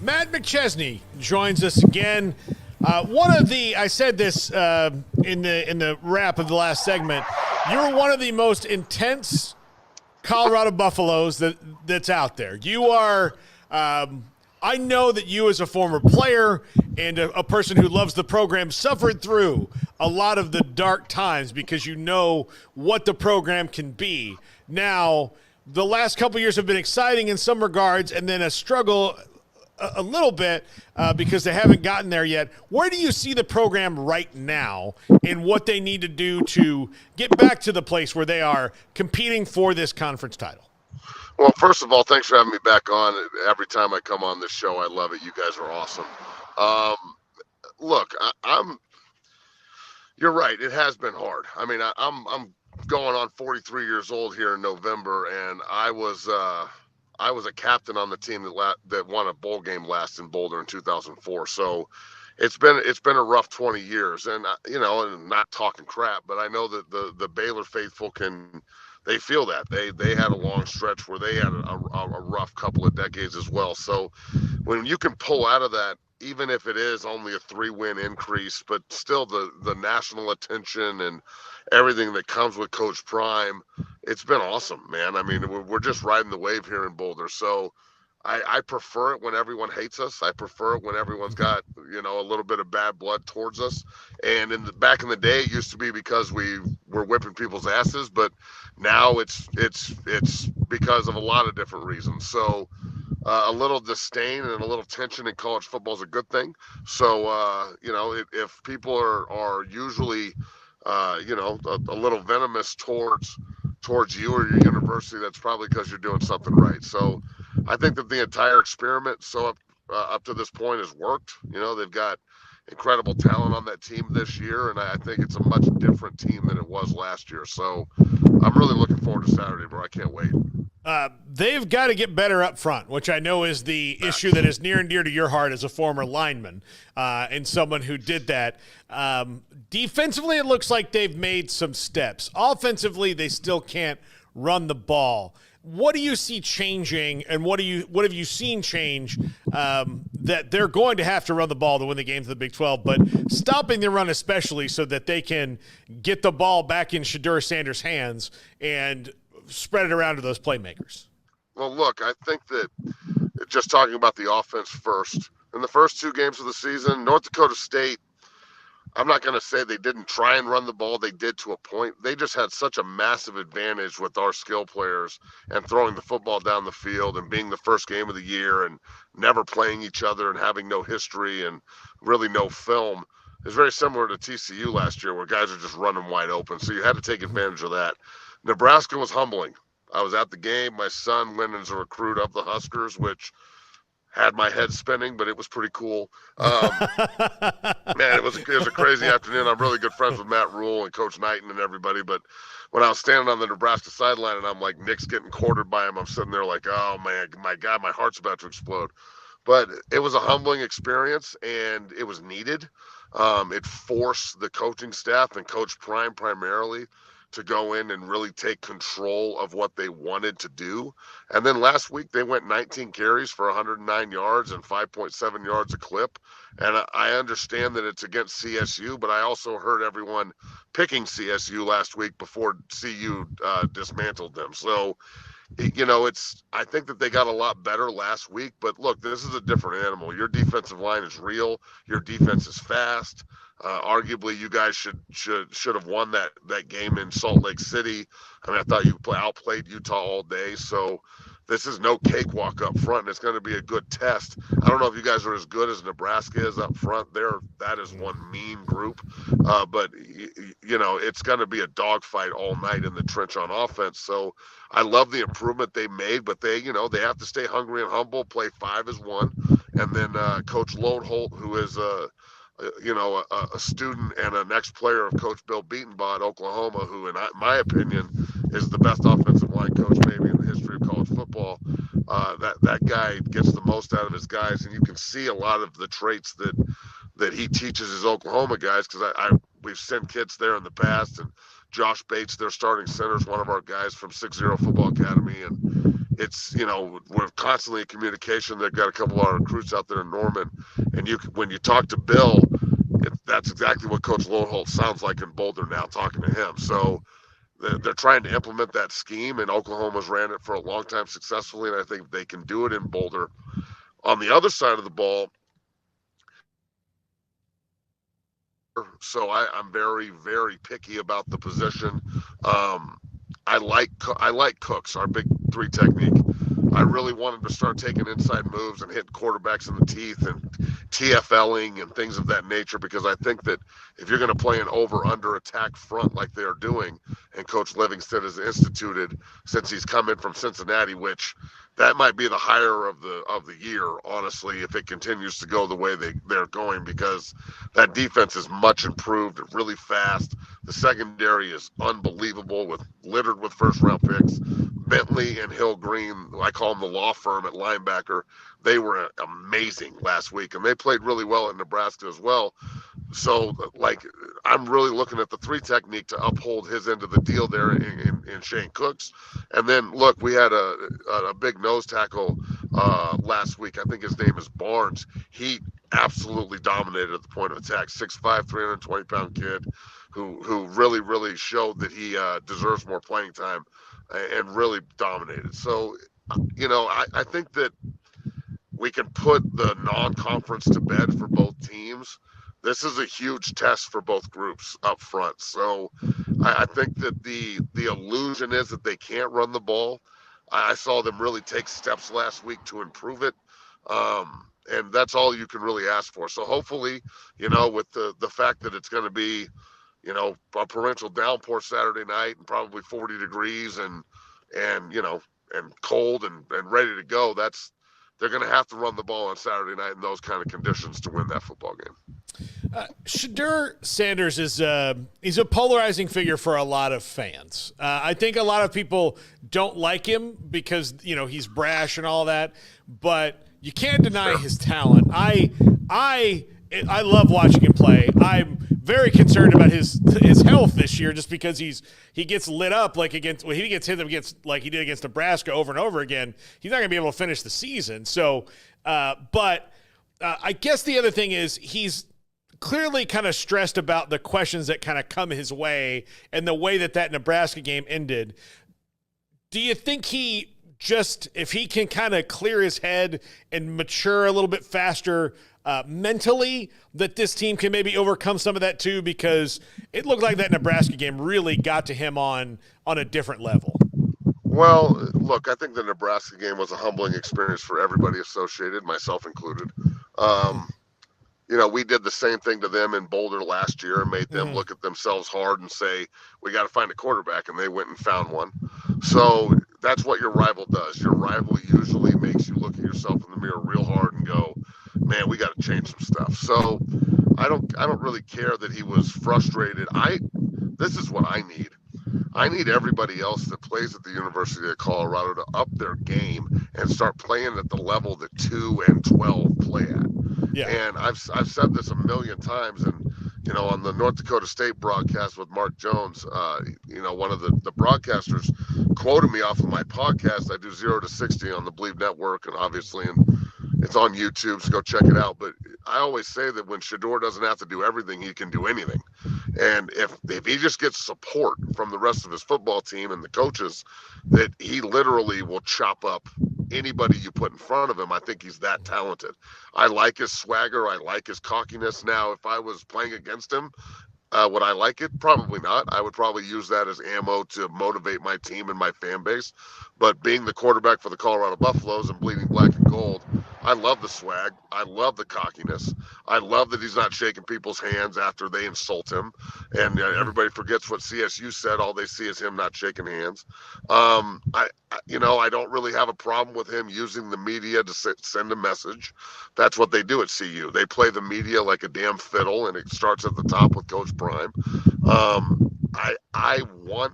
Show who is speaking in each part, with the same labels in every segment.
Speaker 1: Matt McChesney joins us again. I said this in the wrap of the last segment. You're one of the most intense Colorado Buffaloes that's out there. You are. I know that you, as a former player and a person who loves the program, suffered through a lot of the dark times because you know what the program can be. Now, the last couple years have been exciting in some regards, and then a struggle a little bit because they haven't gotten there yet. Where do you see the program right now and what they need to do to get back to the place where they are competing for this conference title?
Speaker 2: Well, first of all, thanks for having me back on. Every time I come on this show, I love it. You guys are awesome. Look, you're right. It has been hard. I mean, I'm going on 43 years old here in November, and I was a captain on the team that won a bowl game last in Boulder in 2004. So it's been a rough 20 years, and and not talking crap, but I know that the Baylor faithful they feel that they had a long stretch where they had a rough couple of decades as well. So when you can pull out of that, even if it is only a 3-win increase, but still the national attention and everything that comes with Coach Prime, it's been awesome, man. I mean, we're just riding the wave here in Boulder. So I prefer it when everyone hates us. I prefer it when everyone's got, a little bit of bad blood towards us. And back in the day, it used to be because we were whipping people's asses, but now it's because of a lot of different reasons. So a little disdain and a little tension in college football is a good thing. So, if people are usually, a little venomous towards you or your university, that's probably because you're doing something right. So I think that the entire experiment up to this point has worked. They've got incredible talent on that team this year, and I think it's a much different team than it was last year. So I'm really looking forward to Saturday, bro. I can't wait.
Speaker 1: They've got to get better up front, which I know is the issue that is near and dear to your heart as a former lineman and someone who did that. Defensively, it looks like they've made some steps. Offensively, they still can't run the ball. What do you see changing, and what have you seen change that they're going to have to run the ball to win the games of the Big 12, but stopping the run especially so that they can get the ball back in Shedeur Sanders' hands and spread it around to those playmakers?
Speaker 2: Well, look, I think that just talking about the offense first, in the first 2 games of the season, North Dakota State, I'm not going to say they didn't try and run the ball. They did to a point. They just had such a massive advantage with our skill players and throwing the football down the field and being the first game of the year and never playing each other and having no history and really no film. It's very similar to TCU last year where guys are just running wide open. So you had to take advantage of that. Nebraska was humbling. I was at the game. My son went as a recruit of the Huskers, which had my head spinning, but it was pretty cool. Man, it was a crazy afternoon. I'm really good friends with Matt Rule and Coach Knighton and everybody. But when I was standing on the Nebraska sideline and I'm like, Nick's getting quartered by him, I'm sitting there like, oh, man, my God, my heart's about to explode. But it was a humbling experience, and it was needed. It forced the coaching staff and Coach Prime primarily to go in and really take control of what they wanted to do. And then last week they went 19 carries for 109 yards and 5.7 yards a clip. And I understand that it's against CSU, but I also heard everyone picking CSU last week before CU dismantled them. So, I think that they got a lot better last week, but look, this is a different animal. Your defensive line is real. Your defense is fast. Arguably, you guys should have won that game in Salt Lake City. I mean, I thought you outplayed Utah all day. So this is no cakewalk up front, and it's going to be a good test. I don't know if you guys are as good as Nebraska is up front. That is one mean group, but it's going to be a dogfight all night in the trench on offense. So I love the improvement they made, but they have to stay hungry and humble. Play 5 as 1, and then Coach Lodeholt, who is a student and an ex-player of Coach Bill Beatonbaugh at Oklahoma, who, in my opinion, is the best offensive line coach maybe in the history of college football. That guy gets the most out of his guys, and you can see a lot of the traits that he teaches his Oklahoma guys, because we've sent kids there in the past, and Josh Bates, their starting center, is one of our guys from 6-0 Football Academy, and it's, we're constantly in communication. They've got a couple of recruits out there in Norman, and when you talk to Bill, that's exactly what Coach Lowenholt sounds like in Boulder now, talking to him. So they're trying to implement that scheme, and Oklahoma's ran it for a long time successfully, and I think they can do it in Boulder. On the other side of the ball, so I'm very, very picky about the position. I like Cooks, our big three technique. I really wanted to start taking inside moves and hitting quarterbacks in the teeth and TFLing and things of that nature, because I think that if you're going to play an over-under attack front like they're doing, and Coach Livingston has instituted since he's come in from Cincinnati, which that might be the hire of the year, honestly, if it continues to go the way they're going, because that defense is much improved, really fast. The secondary is unbelievable, littered with first-round picks. Bentley and Hill Green, I call them the law firm at linebacker, they were amazing last week, and they played really well at Nebraska as well. So, I'm really looking at the three technique to uphold his end of the deal there in Shane Cooks. And then, look, we had a big nose tackle last week. I think his name is Barnes. He absolutely dominated at the point of attack. 6'5", 320-pound kid who really, really showed that he deserves more playing time and really dominated. So, I think that we can put the non-conference to bed for both teams. This is a huge test for both groups up front. So I think that the illusion is that they can't run the ball. I saw them really take steps last week to improve it. And that's all you can really ask for. So hopefully, with the fact that it's going to be, a torrential downpour Saturday night and probably 40 degrees and cold and ready to go, they're going to have to run the ball on Saturday night in those kind of conditions to win that football game.
Speaker 1: Shedeur Sanders is he's a polarizing figure for a lot of fans. I think a lot of people don't like him because, he's brash and all that, but you can't deny his talent. I love watching him play. I'm very concerned about his health this year, just because he gets lit up when he gets hit against, like he did against Nebraska over and over again. He's not going to be able to finish the season. So, but I guess the other thing is he's clearly kind of stressed about the questions that kind of come his way and the way that Nebraska game ended. Do you think if he can kind of clear his head and mature a little bit faster mentally, that this team can maybe overcome some of that too? Because it looked like that Nebraska game really got to him on a different level.
Speaker 2: Well, look, I think the Nebraska game was a humbling experience for everybody associated, myself included. We did the same thing to them in Boulder last year and made them look at themselves hard and say, we got to find a quarterback, and they went and found one. So that's what your rival does. Your rival usually makes you look at yourself in the mirror real hard and go, man, we got to change some stuff. So I don't really care that he was frustrated. This is what I need. I need everybody else that plays at the University of Colorado to up their game and start playing at the level that 2 and 12 play at. Yeah. And I've said this a million times, and on the North Dakota State broadcast with Mark Jones, one of the broadcasters quoted me off of my podcast. I do 0 to 60 on the Believe Network, and obviously, it's on YouTube, so go check it out. But I always say that when Shedeur doesn't have to do everything, he can do anything. And if he just gets support from the rest of his football team and the coaches, that he literally will chop up anybody you put in front of him. I think he's that talented. I like his swagger. I like his cockiness. Now, if I was playing against him, would I like it? Probably not. I would probably use that as ammo to motivate my team and my fan base. But being the quarterback for the Colorado Buffaloes and bleeding black and gold, I love the swag. I love the cockiness. I love that he's not shaking people's hands after they insult him. And everybody forgets what CSU said. All they see is him not shaking hands. I don't really have a problem with him using the media to send a message. That's what they do at CU. They play the media like a damn fiddle, and it starts at the top with Coach Prime. I want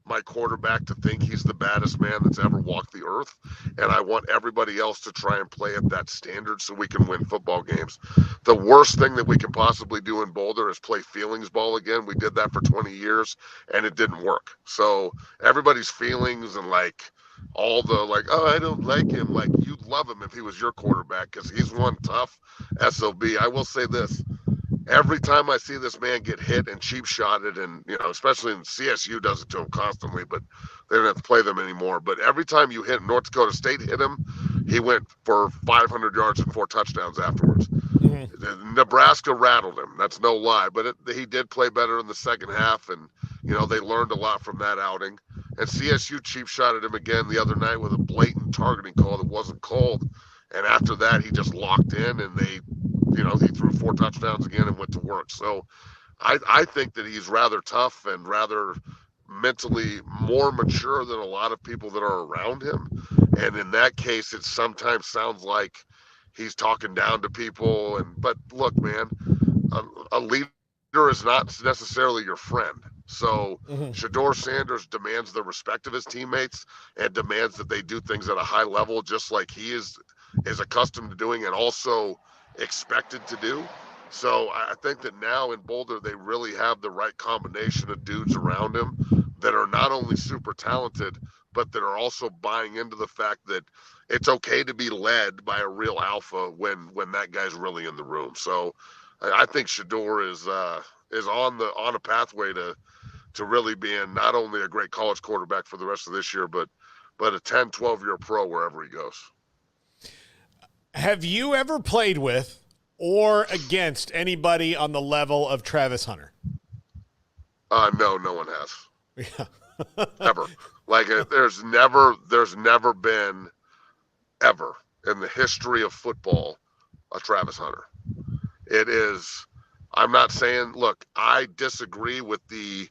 Speaker 2: my quarterback to think he's the baddest man that's ever walked the earth, and I want everybody else to try and play at that standard so we can win football games. The worst thing that we can possibly do in Boulder is play feelings ball again. We did that for 20 years, and it didn't work. So everybody's feelings and all the like, oh, I don't like him. Like, you'd love him if he was your quarterback because he's one tough SOB. I will say this. Every time I see this man get hit and cheap shotted, and especially in CSU does it to him constantly, but they don't have to play them anymore. But every time you hit North Dakota State hit him, he went for 500 yards and 4 touchdowns afterwards. Nebraska rattled him. That's no lie. But he did play better in the second half, and they learned a lot from that outing. And CSU cheap shotted him again the other night with a blatant targeting call that wasn't called. And after that, he just locked in, and he threw 4 touchdowns again and went to work. So I think that he's rather tough and rather mentally more mature than a lot of people that are around him. And in that case, it sometimes sounds like he's talking down to people. But look, man, a leader is not necessarily your friend. So Shedeur Sanders demands the respect of his teammates and demands that they do things at a high level, just like he is accustomed to doing and also expected to do. So I think that now in Boulder, they really have the right combination of dudes around him that are not only super talented, but that are also buying into the fact that it's okay to be led by a real alpha when that guy's really in the room. So I think Shedeur is on a pathway to really being not only a great college quarterback for the rest of this year, but a 10, 12-year pro wherever he goes.
Speaker 1: Have you ever played with or against anybody on the level of Travis Hunter?
Speaker 2: No one has.
Speaker 1: Yeah.
Speaker 2: Ever. Like there's never been ever in the history of football a Travis Hunter. It is. I'm not saying. Look, I disagree with the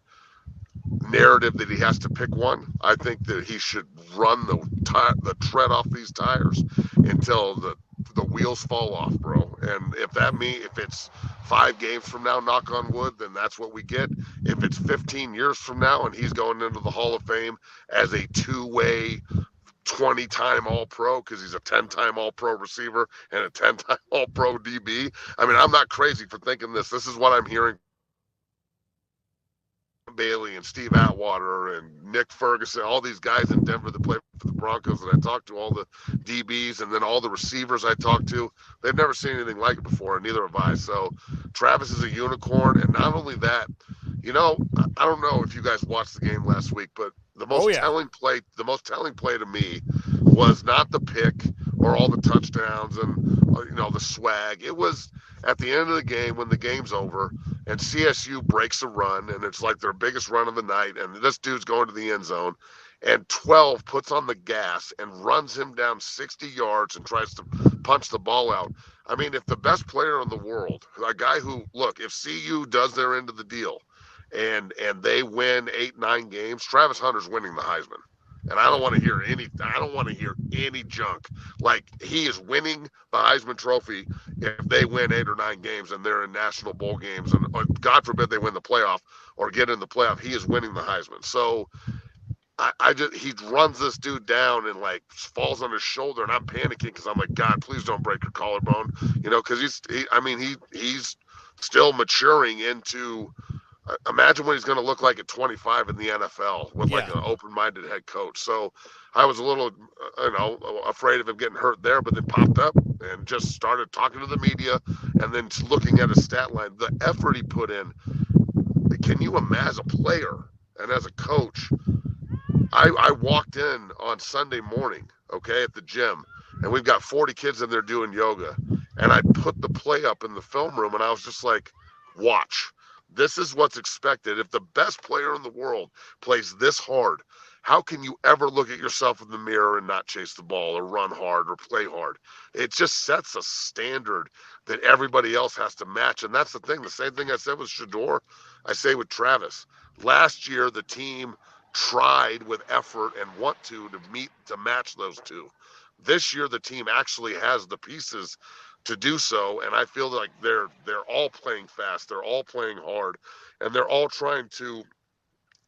Speaker 2: narrative that he has to pick one. I think that he should run the tread off these tires until the wheels fall off, bro. And if it's 5 games from now, knock on wood, then that's what we get. If it's 15 years from now and he's going into the Hall of Fame as a 2-way 20-time All-Pro because he's a 10-time All-Pro receiver and a 10-time All-Pro DB. I mean, I'm not crazy for thinking this. This is what I'm hearing Bailey and Steve Atwater and Nick Ferguson, all these guys in Denver that play for the Broncos that I talked to, all the DBs and then all the receivers I talked to, they've never seen anything like it before, and neither have I. So Travis is a unicorn, and not only that, I don't know if you guys watched the game last week, but the most telling play to me was not the pick or all the touchdowns and the swag. It was at the end of the game when the game's over and CSU breaks a run and it's like their biggest run of the night and this dude's going to the end zone and 12 puts on the gas and runs him down 60 yards and tries to punch the ball out. I mean, if the best player in the world, a guy who, look, if CU does their end of the deal and they win 8-9 games, Travis Hunter's winning the Heisman. And I don't want to hear any junk. Like, he is winning the Heisman Trophy if they win 8 or 9 games and they're in national bowl games and God forbid they win the playoff or get in the playoff, he is winning the Heisman. So he runs this dude down and like falls on his shoulder and I'm panicking because I'm like, God, please don't break your collarbone, because he's still maturing into. Imagine what he's going to look like at 25 in the NFL with like an open-minded head coach. So I was a little, afraid of him getting hurt there, but then popped up and just started talking to the media and then looking at his stat line, the effort he put in. Can you imagine as a player and as a coach? I walked in on Sunday morning, at the gym, and we've got 40 kids in there doing yoga. And I put the play up in the film room and I was just like, watch. This is what's expected. If the best player in the world plays this hard, how can you ever look at yourself in the mirror and not chase the ball or run hard or play hard? It just sets a standard that everybody else has to match. And that's the thing. The same thing I said with Shedeur, I say with Travis. Last year, the team tried with effort and want to match those two. This year, the team actually has the pieces to do so, and I feel like they're all playing fast, they're all playing hard, and they're all trying to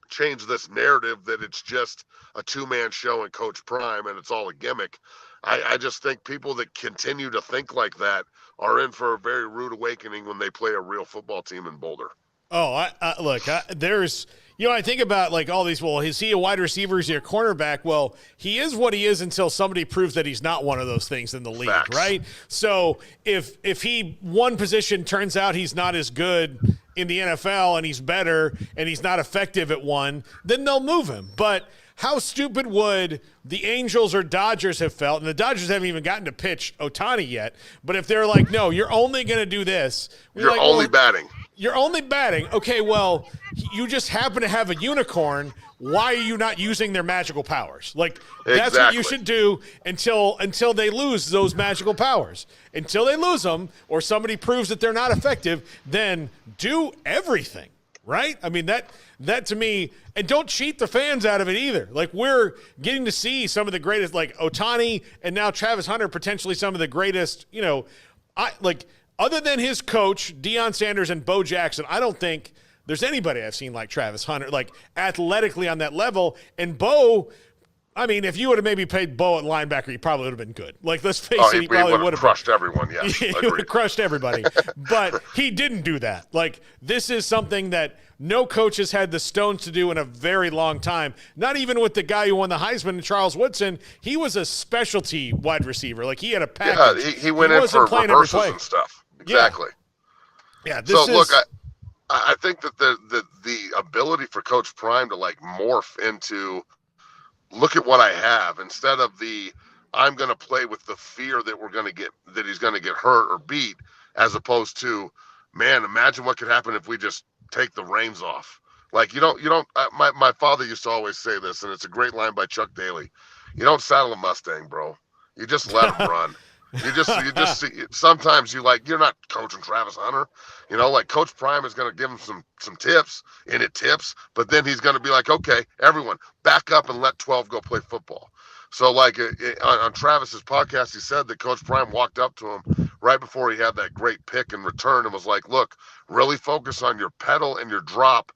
Speaker 2: change this narrative that it's just a 2-man show in Coach Prime and it's all a gimmick. I just think people that continue to think like that are in for a very rude awakening when they play a real football team in Boulder.
Speaker 1: Oh, look, there's, I think about like all these, well, is he a wide receiver? Is he a cornerback? Well, he is what he is until somebody proves that he's not one of those things in the league,
Speaker 2: Facts.
Speaker 1: right? So if he, one position turns out he's not as good in the NFL and he's better and he's not effective at one, then they'll move him. But how stupid would the Angels or Dodgers have felt? And the Dodgers haven't even gotten to pitch Ohtani yet. But if they're like, no, you're only going to do this.
Speaker 2: You're like, only batting.
Speaker 1: You're only batting. Okay, well, you just happen to have a unicorn. Why are you not using their magical powers? Like, that's what you should do until they lose those magical powers. Until they lose them or somebody proves that they're not effective, then do everything, right? I mean, that to me, and don't cheat the fans out of it either. Like, we're getting to see some of the greatest, like Ohtani and now Travis Hunter, potentially some of the greatest, other than his coach, Deion Sanders and Bo Jackson, I don't think there's anybody I've seen like Travis Hunter, like athletically on that level. And Bo, I mean, if you would have maybe paid Bo at linebacker, he probably would have been good. Like, let's face it, he probably would have
Speaker 2: crushed everyone, yes.
Speaker 1: He would have crushed everybody. But he didn't do that. Like, this is something that no coach has had the stones to do in a very long time. Not even with the guy who won the Heisman, Charles Woodson. He was a specialty wide receiver. Like, he had a package.
Speaker 2: Yeah, he went in for reversals and stuff. Exactly.
Speaker 1: Yeah.
Speaker 2: Look, I think that the ability for Coach Prime to like morph into, look at what I have, instead of the I'm going to play with the fear that he's going to get hurt or beat, as opposed to, man, imagine what could happen if we just take the reins off. Like, my father used to always say this, and it's a great line by Chuck Daly. You don't saddle a Mustang, bro. You just let him run. You just see, sometimes you're not coaching Travis Hunter, like Coach Prime is going to give him some tips, and it tips, but then he's going to be like, okay, everyone back up and let 12 go play football. So like on Travis's podcast, he said that Coach Prime walked up to him right before he had that great pick and return and was like, look, really focus on your pedal and your drop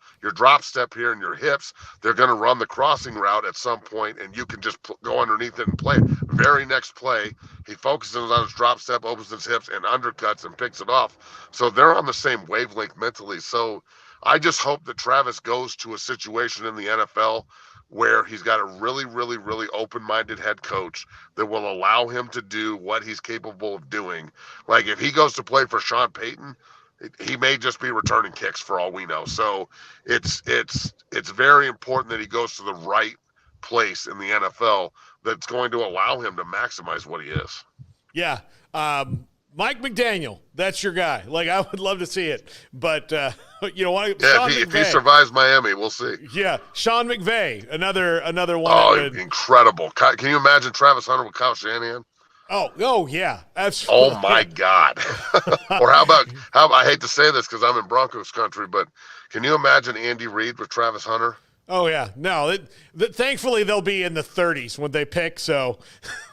Speaker 2: step here and your hips. They're going to run the crossing route at some point, and you can just go underneath it and play it. Very next play, he focuses on his drop step, opens his hips, and undercuts and picks it off. So they're on the same wavelength mentally. So I just hope that Travis goes to a situation in the NFL where he's got a really, really, really open-minded head coach that will allow him to do what he's capable of doing. Like, if he goes to play for Sean Payton, he may just be returning kicks for all we know. So it's very important that he goes to the right place in the NFL that's going to allow him to maximize what he is.
Speaker 1: Yeah. Mike McDaniel, that's your guy. Like, I would love to see it. But,
Speaker 2: if he survives Miami, we'll see.
Speaker 1: Yeah. Sean McVay, another one.
Speaker 2: Oh, incredible. Can you imagine Travis Hunter with Kyle Shanahan?
Speaker 1: Oh, yeah, absolutely.
Speaker 2: Oh my God! Or how about I hate to say this because I'm in Broncos country, but can you imagine Andy Reid with Travis Hunter?
Speaker 1: Oh yeah, no. Thankfully, they'll be in the 30s when they pick, so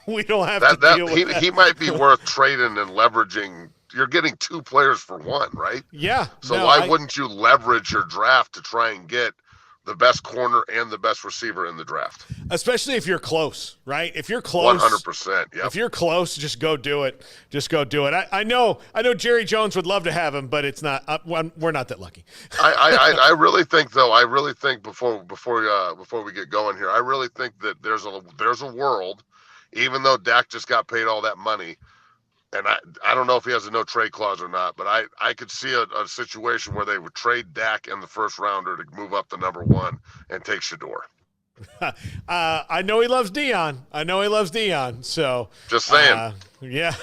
Speaker 1: we don't have to deal with that.
Speaker 2: He might be worth trading and leveraging. You're getting two players for one, right?
Speaker 1: Yeah.
Speaker 2: So why wouldn't you leverage your draft to try and get the best corner and the best receiver in the draft?
Speaker 1: Especially if you're close, right? If you're close,
Speaker 2: 100%. Yeah.
Speaker 1: If you're close, just go do it. Just go do it. I know Jerry Jones would love to have him, but it's not. We're not that lucky.
Speaker 2: I really think though. I really think before we get going here, I really think that there's a world, even though Dak just got paid all that money. And I don't know if he has a no trade clause or not, but I could see a situation where they would trade Dak in the first rounder to move up to number one and take Shedeur.
Speaker 1: I know he loves Deion. So
Speaker 2: just saying.
Speaker 1: Yeah.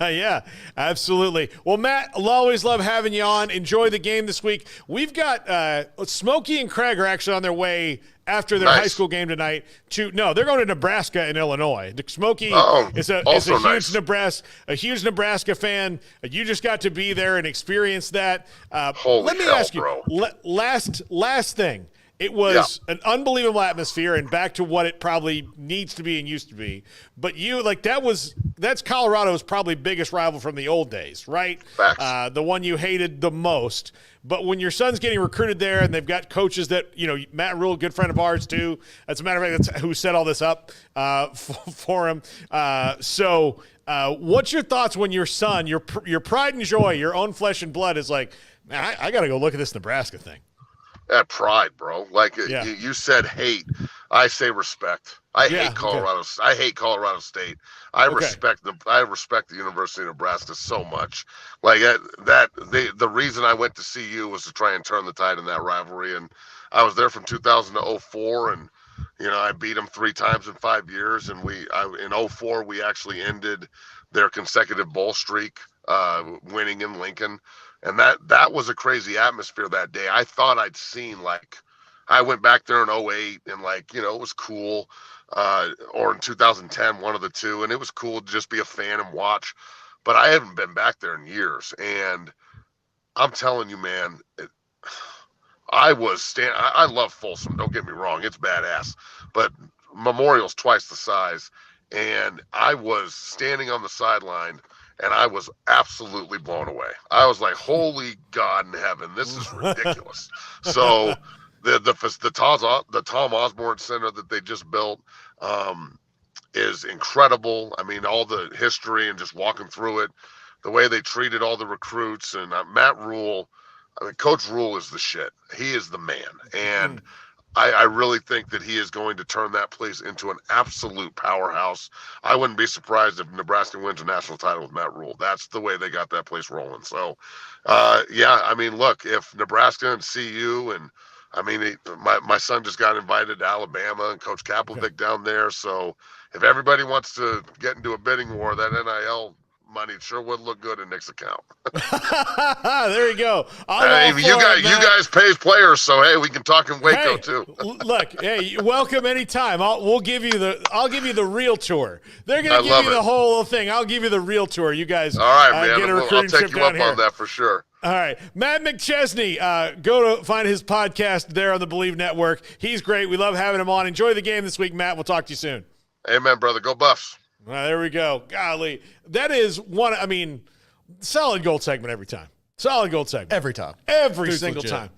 Speaker 1: Yeah, absolutely. Well, Matt, I'll always love having you on. Enjoy the game this week. We've got Smokey and Craig are actually on their way after their high school game tonight. They're going to Nebraska and Illinois. Smokey is a huge Nebraska fan. You just got to be there and experience that. Let me ask you,
Speaker 2: bro.
Speaker 1: Last thing. It was an unbelievable atmosphere and back to what it probably needs to be and used to be. But that's Colorado's probably biggest rival from the old days, right?
Speaker 2: Facts.
Speaker 1: The one you hated the most. But when your son's getting recruited there and they've got coaches that, Matt Rule, a good friend of ours too. As a matter of fact, that's who set all this up for him. So what's your thoughts when your son, your pride and joy, your own flesh and blood is like, Man, I got to go look at this Nebraska thing.
Speaker 2: That pride, bro. Like
Speaker 1: Yeah.
Speaker 2: you said, hate. I say respect. I
Speaker 1: Yeah,
Speaker 2: hate Colorado. I hate Colorado State. I
Speaker 1: Okay.
Speaker 2: respect the University of Nebraska so much. Like the reason I went to CU was to try and turn the tide in that rivalry, and I was there from 2000 to 04, and I beat them 3 times in 5 years, and in 04 we actually ended their consecutive bowl streak, winning in Lincoln. And that was a crazy atmosphere that day. I thought I'd seen, I went back there in 08 and it was cool. Or in 2010, one of the two. And it was cool to just be a fan and watch. But I haven't been back there in years. And I'm telling you, man, I love Folsom. Don't get me wrong. It's badass. But Memorial's twice the size. And I was standing on the sideline, and I was absolutely blown away. I was like, holy God in heaven, this is ridiculous. So the Tom Osborne Center that they just built is incredible. I mean, all the history and just walking through it, the way they treated all the recruits, and Matt Rule, Coach Rule is the shit. He is the man. And I really think that he is going to turn that place into an absolute powerhouse. I wouldn't be surprised if Nebraska wins a national title with Matt Rule. That's the way they got that place rolling. So, look, if Nebraska and CU and my son just got invited to Alabama and Coach Kaplick down there. So if everybody wants to get into a bidding war, that NIL money sure would look good in Nick's account.
Speaker 1: There you go.
Speaker 2: You guys pay players, so hey, we can talk in Waco too.
Speaker 1: Look, hey, welcome anytime. I'll give you the real tour. They're gonna give you the whole thing. I'll give you the real tour. You guys,
Speaker 2: all right, man.
Speaker 1: Get a recruiting
Speaker 2: I'll take
Speaker 1: trip
Speaker 2: you up
Speaker 1: down here.
Speaker 2: on that for sure.
Speaker 1: All right. Matt McChesney, go to find his podcast there on the Believe Network. He's great. We love having him on. Enjoy the game this week, Matt. We'll talk to you soon.
Speaker 2: Amen, brother. Go Buffs.
Speaker 1: All right, there we go. Golly. That is solid gold segment every time. Solid gold segment.
Speaker 3: Every time.
Speaker 1: Every
Speaker 3: Dude's
Speaker 1: single
Speaker 3: legit.
Speaker 1: time.